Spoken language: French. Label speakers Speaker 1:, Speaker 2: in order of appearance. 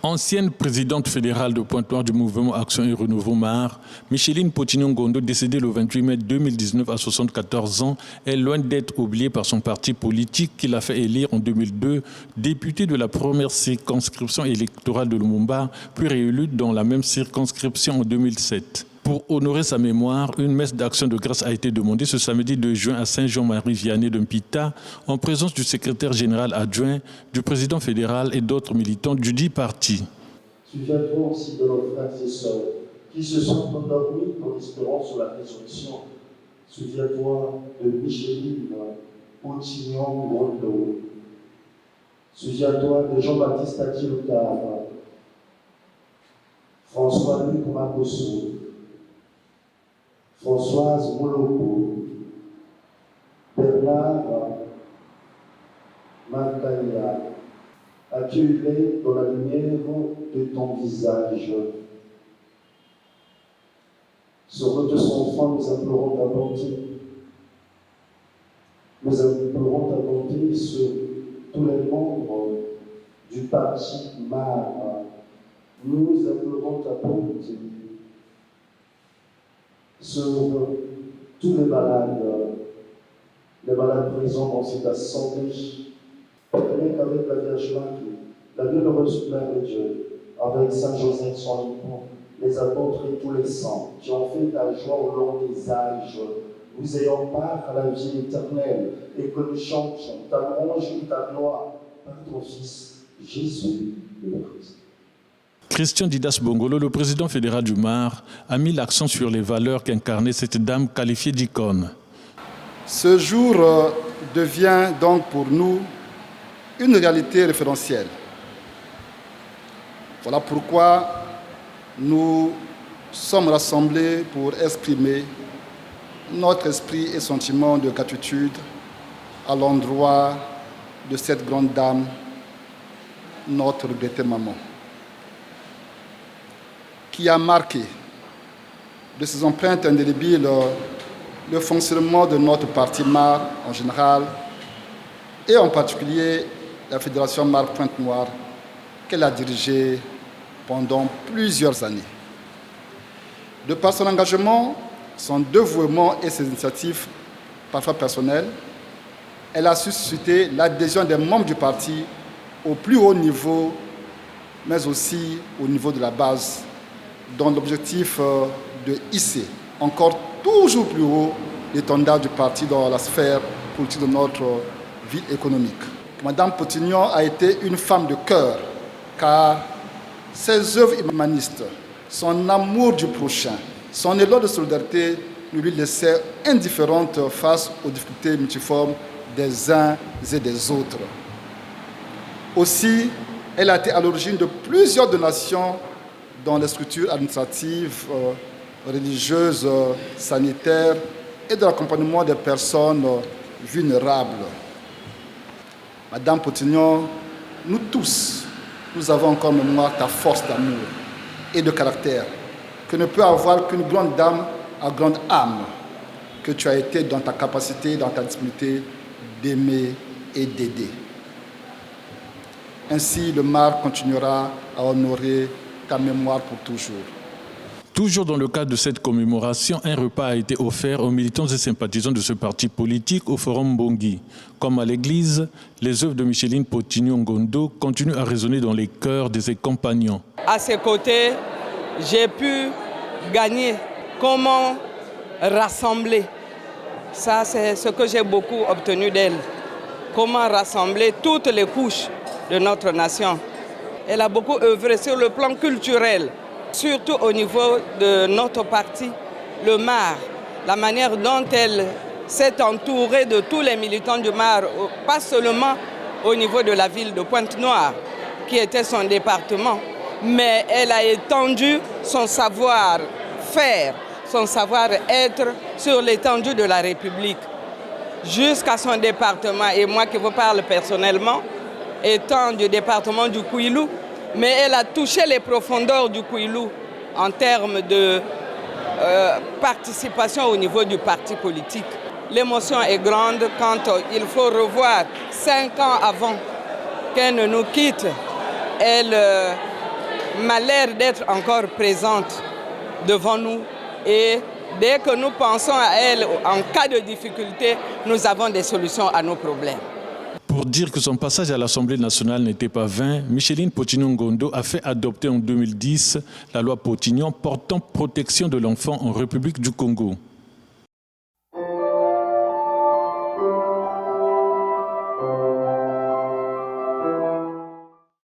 Speaker 1: Ancienne présidente fédérale de Pointe-Noire du mouvement Action et Renouveau MAR, Micheline Potignon-Ngondo, décédée le 28 mai 2019 à 74 ans, est loin d'être oubliée par son parti politique qui l'a fait élire en 2002, députée de la première circonscription électorale de Lumumba, puis réélue dans la même circonscription en 2007. Pour honorer sa mémoire, une messe d'action de grâce a été demandée ce samedi 2 juin à Saint-Jean-Marie-Vianney de Mpita, en présence du secrétaire général adjoint, du président fédéral et d'autres militants du dit parti.
Speaker 2: Souviens-toi aussi de nos frères et sœurs qui se sont endormis en espérant sur la résurrection. Souviens-toi de Micheline Potignon-Ngondo. Souviens-toi de Jean-Baptiste Akilotard, François-Luc Makosso, Françoise Moloko, Bernard Makaya, accueille-les dans la lumière de ton visage. Sur notre enfant, nous implorons ta bonté. Nous implorons ta bonté sur tous les membres du parti MAR. Nous implorons ta bonté sur tous les malades présents dans cette assemblée, avec la Vierge Marie, la bienheureuse Mère de Dieu, avec Saint Joseph, son époux, les apôtres et tous les saints qui ont fait ta joie au long des âges. Nous ayons part à la vie éternelle et que nous chantions ta louange et ta gloire par ton Fils, Jésus le Christ.
Speaker 1: Christian Didas Bongolo, le président fédéral du MAR, a mis l'accent sur les valeurs qu'incarnait cette dame qualifiée d'icône.
Speaker 3: Ce jour devient donc pour nous une réalité référentielle. Voilà pourquoi nous sommes rassemblés pour exprimer notre esprit et sentiment de gratitude à l'endroit de cette grande dame, notre regrettée maman, qui a marqué de ses empreintes indélébiles le fonctionnement de notre parti MAR en général et en particulier la Fédération MAR Pointe-Noire qu'elle a dirigée pendant plusieurs années. De par son engagement, son dévouement et ses initiatives, parfois personnelles, elle a suscité l'adhésion des membres du parti au plus haut niveau, mais aussi au niveau de la base, dans l'objectif de hisser encore toujours plus haut l'étendard du parti dans la sphère politique de notre vie économique. Madame Potignon a été une femme de cœur, car ses œuvres humanistes, son amour du prochain, son élan de solidarité ne lui laissait indifférente face aux difficultés multiformes des uns et des autres. Aussi, elle a été à l'origine de plusieurs donations dans les structures administratives, religieuses, sanitaires et de l'accompagnement des personnes vulnérables. Madame Potignon, nous tous, nous avons encore en mémoire ta force d'amour et de caractère que ne peut avoir qu'une grande dame à grande âme que tu as été dans ta capacité, dans ta disponibilité d'aimer et d'aider. Ainsi, le MAR continuera à honorer ta mémoire pour toujours.
Speaker 1: Toujours dans le cadre de cette commémoration, un repas a été offert aux militants et sympathisants de ce parti politique au Forum Mbongi. Comme à l'église, les œuvres de Micheline Potignon-Ngondo continuent à résonner dans les cœurs de ses compagnons.
Speaker 4: À ses côtés, j'ai pu gagner comment rassembler. Ça, c'est ce que j'ai beaucoup obtenu d'elle. Comment rassembler toutes les couches de notre nation. Elle a beaucoup œuvré sur le plan culturel, surtout au niveau de notre parti, le MAR. La manière dont elle s'est entourée de tous les militants du MAR, pas seulement au niveau de la ville de Pointe-Noire, qui était son département, mais elle a étendu son savoir-faire, son savoir-être sur l'étendue de la République, jusqu'à son département. Et moi qui vous parle personnellement, étant du département du Kouilou, mais elle a touché les profondeurs du Kouilou en termes de participation au niveau du parti politique. L'émotion est grande quand il faut revoir 5 ans avant qu'elle ne nous quitte, elle m'a l'air d'être encore présente devant nous. Et dès que nous pensons à elle, en cas de difficulté, nous avons des solutions à nos problèmes.
Speaker 1: Pour dire que son passage à l'Assemblée nationale n'était pas vain, Micheline Potignon-Ngondo a fait adopter en 2010 la loi Potignon portant protection de l'enfant en République du Congo.